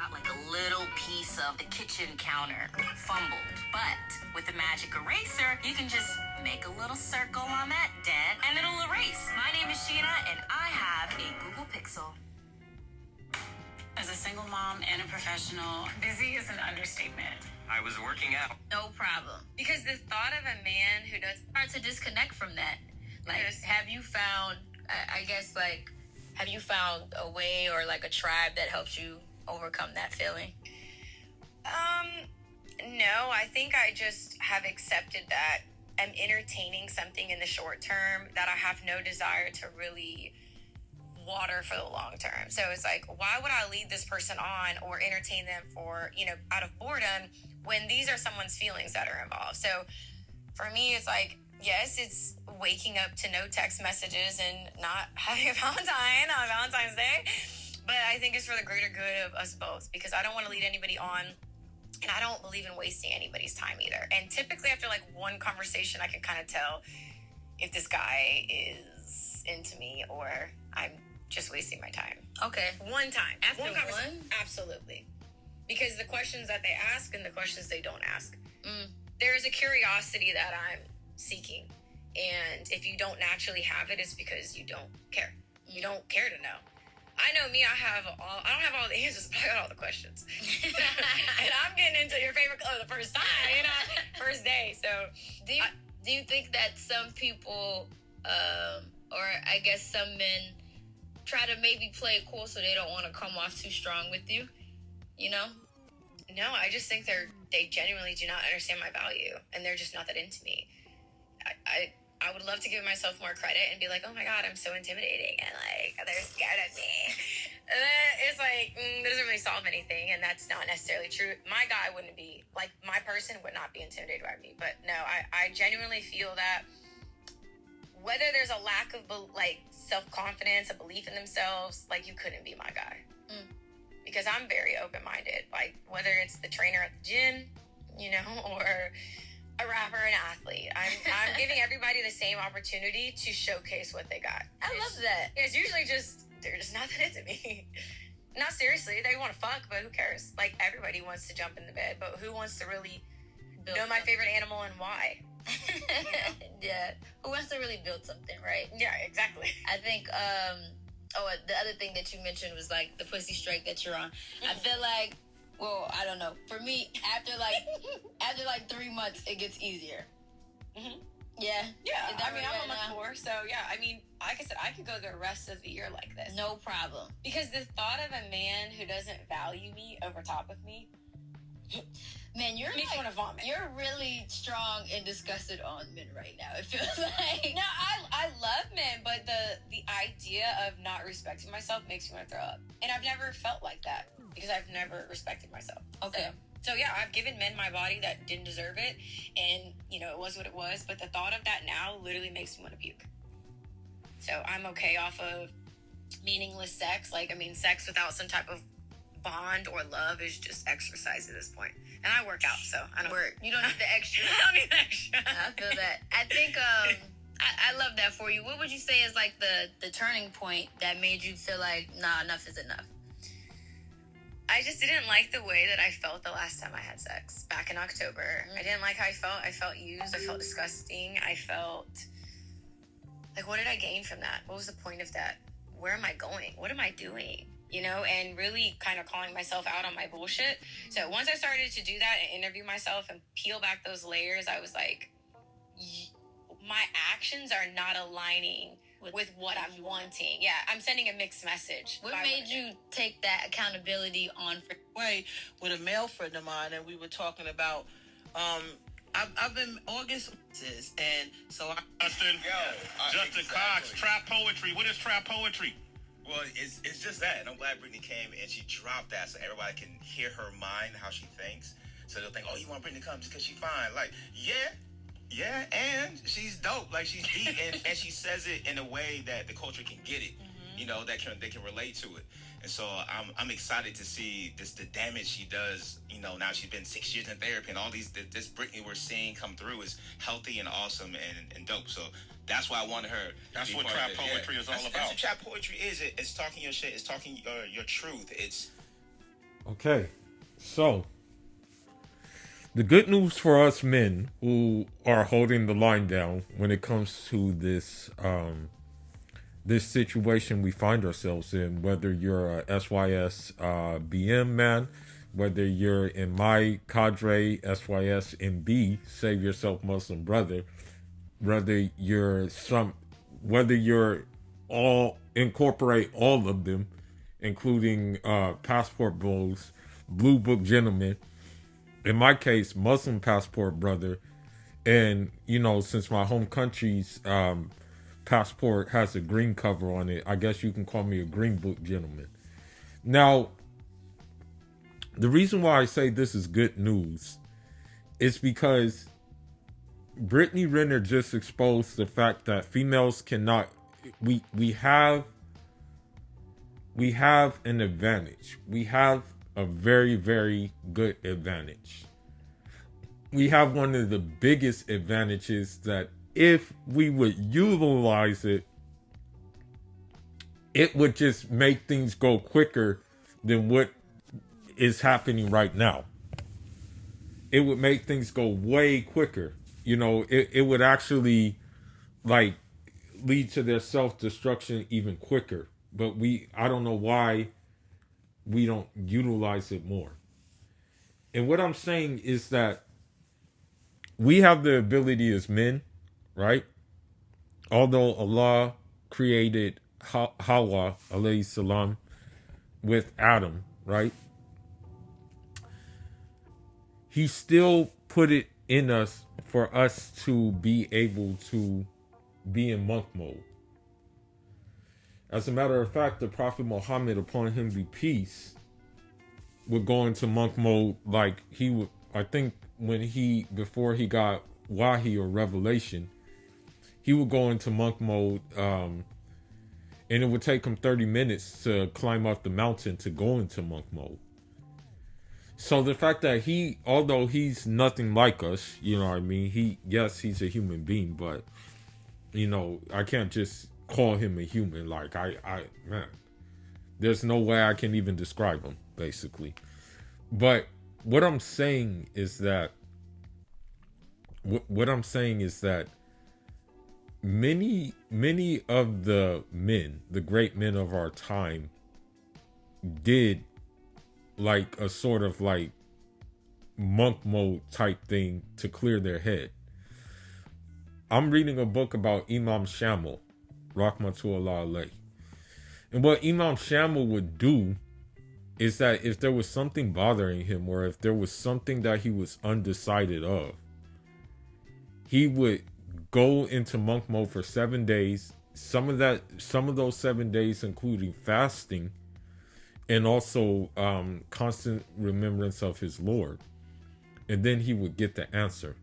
got like a little piece of the kitchen counter fumbled. But with the magic eraser, you can just make a little circle on that dent and it'll erase. My name is Sheena and I have a Google Pixel. As a single mom and a professional, busy is an understatement. I was working out. No problem. Because the thought of a man who does hard to disconnect from that. Like, have you found, have you found a way or like a tribe that helps you overcome that feeling? No, I think I just have accepted that I'm entertaining something in the short term that I have no desire to really water for the long term. So it's like, why would I lead this person on or entertain them for, out of boredom when these are someone's feelings that are involved? So for me, it's like, yes, it's waking up to no text messages and not having a Valentine on Valentine's Day. But I think it's for the greater good of us both because I don't want to lead anybody on and I don't believe in wasting anybody's time either. And typically after like one conversation, I can kind of tell if this guy is into me or I'm just wasting my time. Okay. One time. After one? Absolutely. Because the questions that they ask and the questions they don't ask. There is a curiosity that I'm seeking. And if you don't naturally have it, it's because you don't care. You don't care to know. I know me, I don't have all the answers, but I got all the questions. And I'm getting into your favorite color the first time, first day. So do you think that some people, or I guess some men try to maybe play it cool so they don't want to come off too strong with you? No, I just think they genuinely do not understand my value and they're just not that into me. I would love to give myself more credit and be like, oh my God, I'm so intimidating and like they're scared of me. And then it's like, that doesn't really solve anything and that's not necessarily true. My guy wouldn't be, like my person would not be intimidated by me. But no, I genuinely feel that whether there's a lack of self-confidence, a belief in themselves, like you couldn't be my guy. Because I'm very open-minded. Like whether it's the trainer at the gym, or a rapper and athlete. I'm giving everybody the same opportunity to showcase what they got. I love that. It's usually they're just not that into me. Not seriously, they want to fuck, but who cares? Like everybody wants to jump in the bed, but who wants to really know my favorite animal and why? Yeah. Who wants to really build something, right? Yeah, exactly. I think, the other thing that you mentioned was like the pussy strike that you're on. I feel like, well, I don't know. For me, after 3 months, it gets easier. Mm-hmm. Yeah. Yeah. I'm on month 4, so yeah. Like I said, I could go the rest of the year like this. No problem. Because the thought of a man who doesn't value me over top of me, man, makes me want to vomit. You're really strong and disgusted on men right now. It feels like. No, I love men, but the idea of not respecting myself makes me want to throw up. And I've never felt like that. Because I've never respected myself. Okay. So yeah, I've given men my body that didn't deserve it. And, it was what it was. But the thought of that now literally makes me want to puke. So I'm okay off of meaningless sex. Sex without some type of bond or love is just exercise at this point. And I work out, so I don't work. You don't need the extra. I don't need the extra. I feel that. I think I love that for you. What would you say is like the turning point that made you feel like, nah, enough is enough? I just didn't like the way that I felt the last time I had sex back in October. I didn't like how I felt. I felt used. I felt disgusting. I felt like, what did I gain from that? What was the point of that? Where am I going? What am I doing? And really kind of calling myself out on my bullshit. So once I started to do that and interview myself and peel back those layers, I was like, my actions are not aligning with what I'm wanting. Yeah, I'm sending a mixed message. What made you take that accountability on? Way with a male friend of mine, and we were talking about. I've been August, and so Justin Cox, trap poetry. What is trap poetry? Well, it's just that. And I'm glad Brittany came and she dropped that so everybody can hear her mind, how she thinks. So they'll think, oh, you want Brittany to come just because she's fine. Like, yeah, and she's dope. Like, she's deep, and she says it in a way that the culture can get it. That they can relate to it. And so I'm excited to see the damage she does. Now she's been 6 years in therapy, and all this Brittany we're seeing come through is healthy and awesome and dope. So that's why I wanted her. That's what trap poetry is all about. That's what trap poetry is. It's talking your shit. It's talking your truth. Okay, so the good news for us men who are holding the line down when it comes to this situation we find ourselves in, whether you're a SYS BM man, whether you're in my cadre SYS MB, Save Yourself Muslim Brother, whether you're all incorporate all of them, including passport bros, blue book gentlemen, in my case Muslim passport brother, and since my home country's passport has a green cover on it, I guess you can call me a green book gentleman. Now, the reason why I say this is good news is because Brittany Renner just exposed the fact that females cannot. We have an advantage. We have a very, very good advantage. We have one of the biggest advantages that if we would utilize it, it would just make things go quicker than what is happening right now. It would make things go way quicker. It would actually lead to their self-destruction even quicker. But I don't know why we don't utilize it more. And what I'm saying is that we have the ability as men, right? Although Allah created Hawa, alayhi salam, with Adam, right? He still put it in us for us to be able to be in monk mode. As a matter of fact, the Prophet Muhammad, upon him be peace, would go into monk mode like he would, I think before he got wahi or revelation, he would go into monk mode, and it would take him 30 minutes to climb up the mountain to go into monk mode. So the fact that although he's nothing like us, you know what I mean? He's a human being, but I can't just call him a human. Man, there's no way I can even describe him, basically. But what I'm saying is that many of the men, the great men of our time, did a sort of monk mode type thing to clear their head. I'm reading a book about Imam Shamil, rahmatullah alayh. And what Imam Shamil would do is that if there was something bothering him, or if there was something that he was undecided of, he would go into monk mode for 7 days. Some of those 7 days including fasting, and also constant remembrance of his Lord. And then he would get the answer.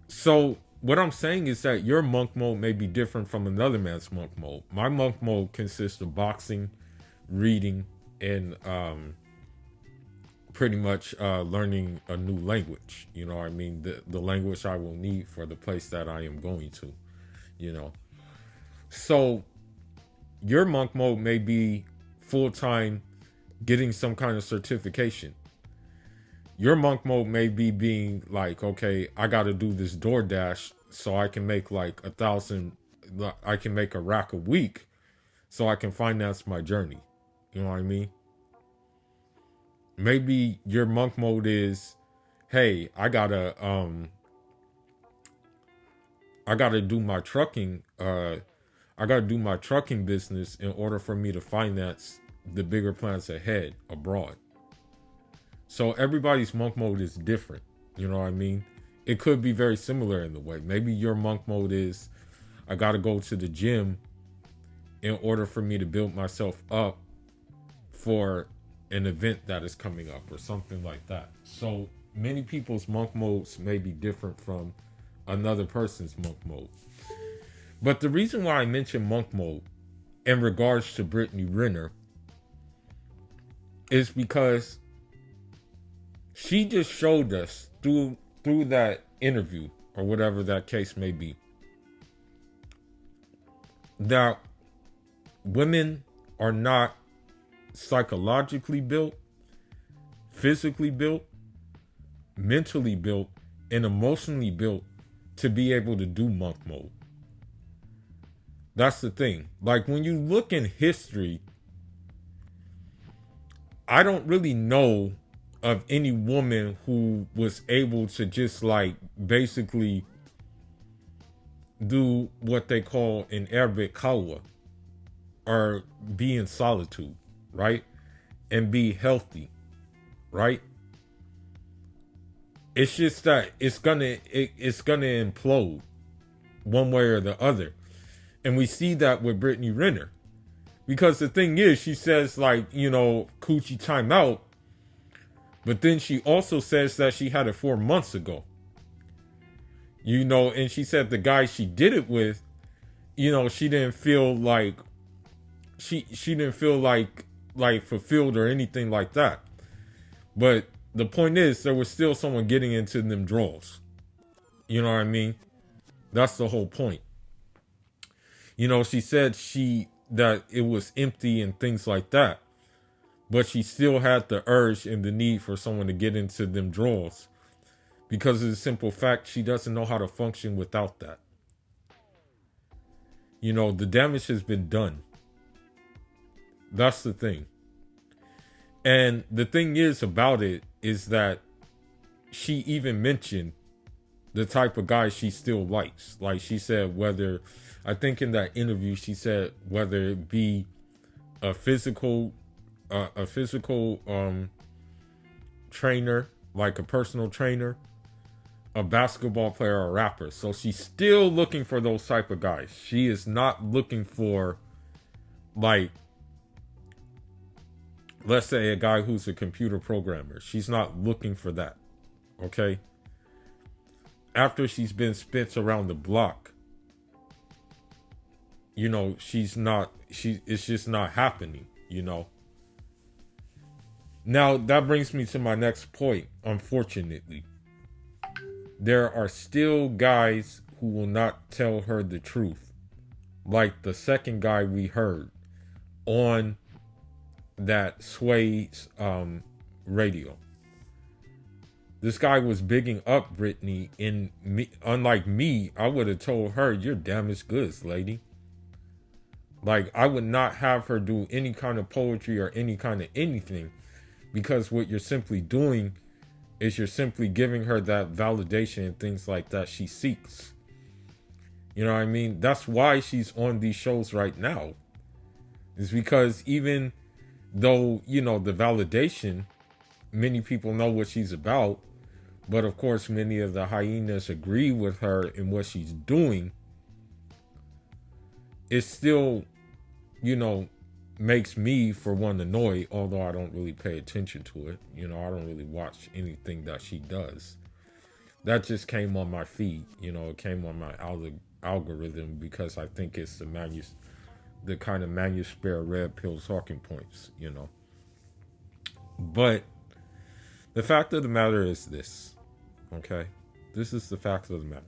So what I'm saying is that your monk mode may be different from another man's monk mode. My monk mode consists of boxing, reading, and pretty much learning a new language. You know what I mean? The language I will need for the place that I am going to. So your monk mode may be full-time getting some kind of certification. Your monk mode may be being okay, I got to do this DoorDash so I can make 1,000, I can make a rack a week so I can finance my journey. You know what I mean? Maybe your monk mode is, hey, I gotta do my trucking. I gotta do my trucking business in order for me to finance the bigger plans ahead abroad. So everybody's monk mode is different. You know what I mean? It could be very similar in the way. Maybe your monk mode is, I gotta go to the gym in order for me to build myself up for an event that is coming up or something like that. So many people's monk modes may be different from another person's monk mode. But the reason why I mention monk mode in regards to Brittany Renner is because she just showed us through that interview, or whatever that case may be, that women are not psychologically built, physically built, mentally built, and emotionally built to be able to do monk mode. That's the thing. Like, when you look in history, I don't really know of any woman who was able to just like basically do what they call in Arabic khalwa, or be in solitude, right? And be healthy, right? It's just that it's gonna implode one way or the other. And we see that with Brittany Renner. Because the thing is, she says, like, you know, coochie time out. But then she also says that she had it 4 months ago. You know, and she said the guy she did it with, you know, she didn't feel like she didn't feel like fulfilled or anything like that. But the point is, there was still someone getting into them drawers. You know what I mean? That's the whole point. You know, she said that it was empty and things like that. But she still had the urge and the need for someone to get into them drawers. Because of the simple fact she doesn't know how to function without that. You know, the damage has been done. That's the thing. And the thing is about it is that she even mentioned the type of guy she still likes. Like, she said whether, I think in that interview, she said whether it be a physical trainer, like a personal trainer, a basketball player, or a rapper. So she's still looking for those type of guys. She is not looking for, like, let's say a guy who's a computer programmer. She's not looking for that. Okay? After she's been spent around the block, you know, it's just not happening, you know. Now, that brings me to my next point. Unfortunately, there are still guys who will not tell her the truth. Like the second guy we heard on that Sway's radio. This guy was bigging up Brittany, and me, unlike me, I would have told her, "You're damaged goods, lady." Like, I would not have her do any kind of poetry or any kind of anything, because what you're simply doing is you're simply giving her that validation and things like that she seeks. You know what I mean? That's why she's on these shows right now. Is because even though, you know, the validation, many people know what she's about, but of course many of the hyenas agree with her in what she's doing, it still, you know, makes me, for one, annoyed, although I don't really pay attention to it. You know, I don't really watch anything that she does. That just came on my feed. You know, it came on my algorithm because I think it's the kind of manuscript red pill talking points, you know. But the fact of the matter is this, okay? This is the fact of the matter.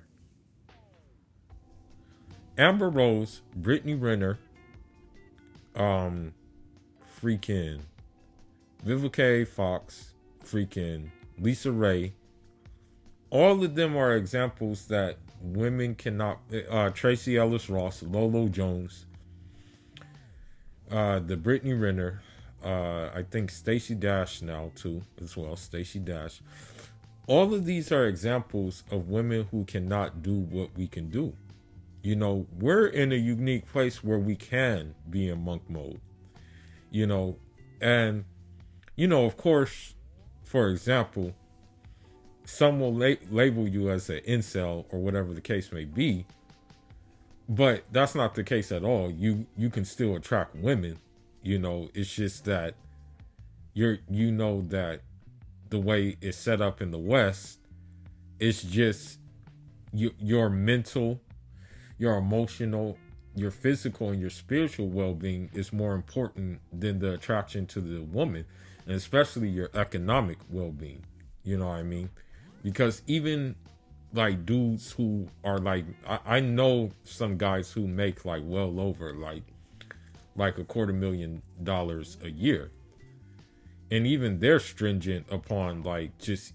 Amber Rose, Brittany Renner, freaking Vivica Fox, freaking Lisa Ray, all of them are examples that women cannot, Tracy Ellis Ross, Lolo Jones, the Brittany Renner, I think Stacey Dash now too, as well, Stacey Dash. All of these are examples of women who cannot do what we can do. You know, we're in a unique place where we can be in monk mode, you know, and, you know, of course, for example, some will label you as an incel or whatever the case may be, but that's not the case at all. You can still attract women, you know. It's just that you know that the way it's set up in the West, it's just your mental, your emotional, your physical, and your spiritual well-being is more important than the attraction to the woman, and especially your economic well-being. You know what I mean? Because even like dudes who are like, I know some guys who make like well over like like $250,000 a year. And even they're stringent upon like just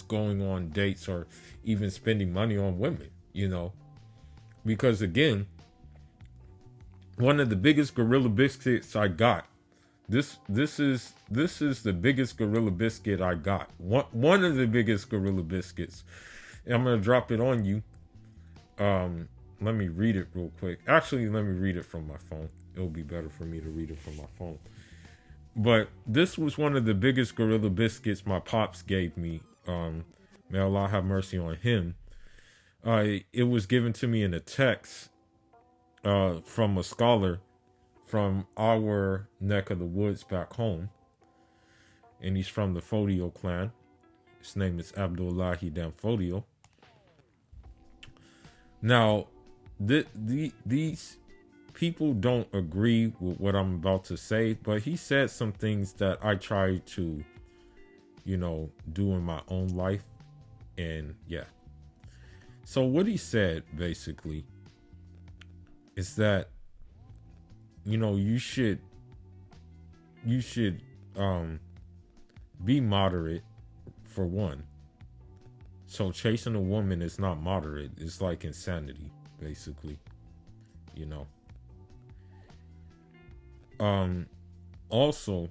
going on dates or even spending money on women, because again, one of the biggest gorilla biscuits I got. This is the biggest gorilla biscuit I got. One of the biggest gorilla biscuits. And I'm gonna drop it on you. Let me read it real quick. Actually, let me read it from my phone. It'll be better for me to read it from my phone. But this was one of the biggest gorilla biscuits my pops gave me. May Allah have mercy on him. It was given to me in a text from a scholar from our neck of the woods back home. And he's from the Fodio clan. His name is Abdullahi Damfodio. Now, these people don't agree with what I'm about to say, but he said some things that I try to, do in my own life. And yeah. So what he said basically is that, you should be moderate for one. So chasing a woman is not moderate. It's like insanity, basically. Also,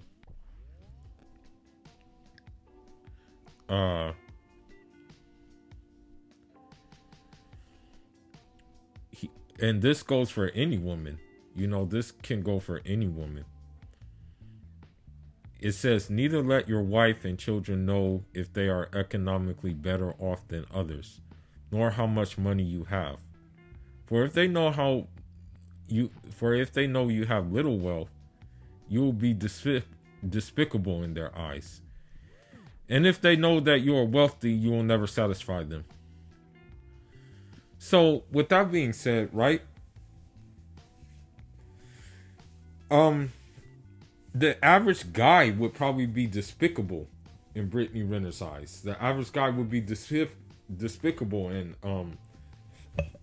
and this goes for any woman. This can go for any woman. It says, neither let your wife and children know if they are economically better off than others, nor how much money you have. For if they know you have little wealth, you will be despicable in their eyes. And if they know that you are wealthy, you will never satisfy them. So, with that being said, right? The average guy would probably be despicable in Brittany Renner's eyes. The average guy would be despicable in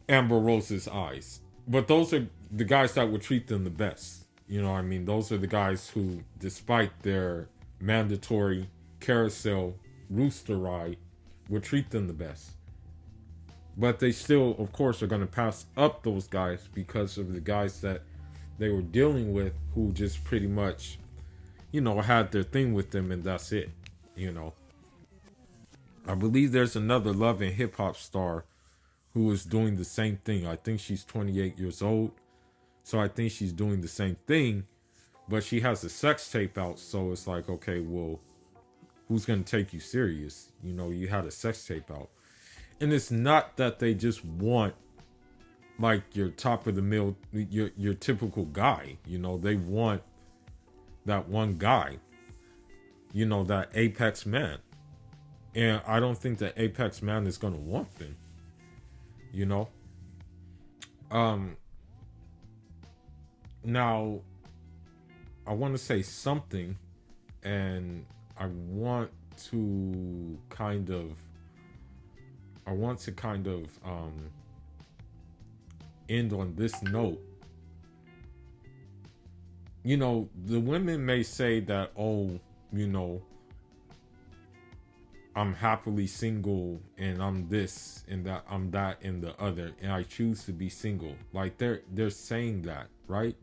Amber Rose's eyes. But those are the guys that would treat them the best. Those are the guys who, despite their mandatory carousel rooster ride, would treat them the best. But they still, of course, are going to pass up those guys because of the guys that they were dealing with who just pretty much, had their thing with them and that's it, I believe there's another Love and Hip Hop star who is doing the same thing. I think she's 28 years old. So I think she's doing the same thing, but she has a sex tape out. So it's like, okay, well, who's going to take you serious? You had a sex tape out. And it's not that they just want like your top of the mill, your typical guy. They want that one guy, that apex man. And I don't think that apex man is going to want them, Now, I want to say something, and I want to kind of end on this note. The women may say that, I'm happily single and I'm this and that, I'm that and the other, and I choose to be single. Like they're saying that, right?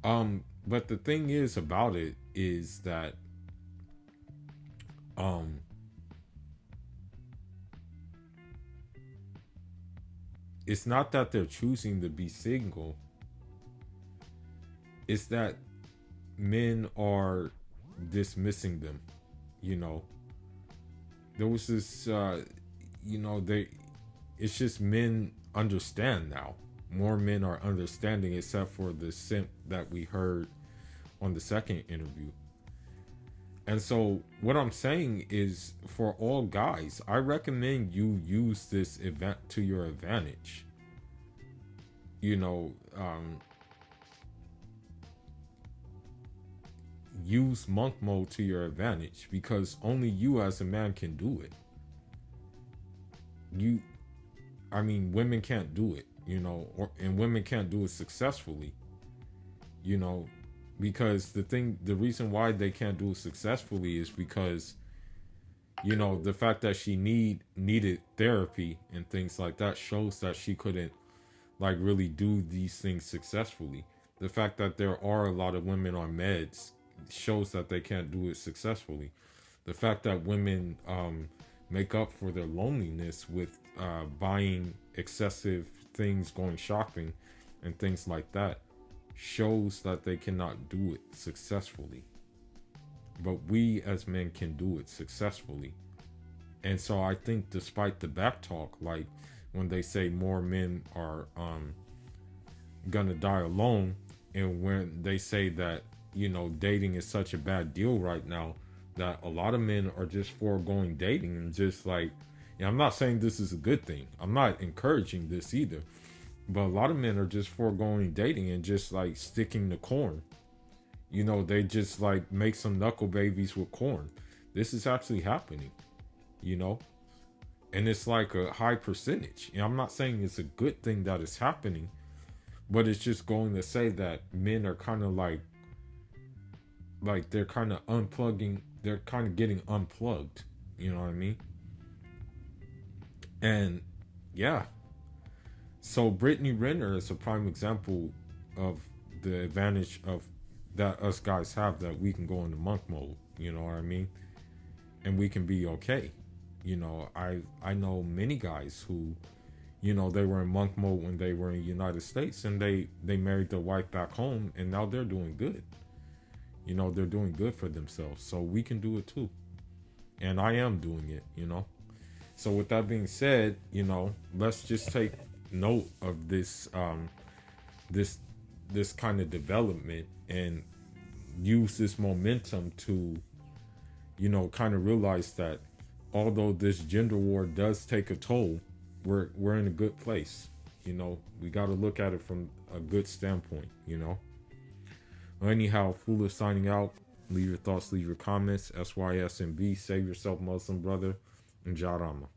But the thing is about it is that it's not that they're choosing to be single. It's that men are dismissing them. There was this it's just men understand now. More men are understanding, except for the simp that we heard on the second interview. And so what I'm saying is, for all guys, I recommend you use this event to your advantage. Use monk mode to your advantage, because only you as a man can do it. Women can't do it. and women can't do it successfully, you know, because the reason why they can't do it successfully is because, the fact that she needed therapy and things like that shows that she couldn't like really do these things successfully. The fact that there are a lot of women on meds shows that they can't do it successfully. The fact that women make up for their loneliness with buying excessive things, going shopping, and things like that shows that they cannot do it successfully. But we as men can do it successfully. And so I think despite the back talk, like when they say more men are gonna die alone, and when they say that, dating is such a bad deal right now, that a lot of men are just foregoing dating and just like, I'm not saying this is a good thing. I'm not encouraging this either. But a lot of men are just foregoing dating and just like sticking to corn. They just like make some knuckle babies with corn. This is actually happening, and it's like a high percentage. I'm not saying it's a good thing that it's happening, but it's just going to say that men are kind of like they're kind of unplugging. They're kind of getting unplugged. You know what I mean? And yeah. So Brittany Renner is a prime example of the advantage of that us guys have, that we can go into monk mode. You know what I mean? And we can be okay. I know many guys who, they were in monk mode when they were in the United States, and they married their wife back home, and now they're doing good. They're doing good for themselves. So we can do it too. And I am doing it, So with that being said, let's just take note of this this kind of development and use this momentum to, kind of realize that although this gender war does take a toll, we're in a good place. We got to look at it from a good standpoint. Anyhow, Foolish signing out. Leave your thoughts, leave your comments. SYSMB, save yourself, Muslim brother, and Jarama.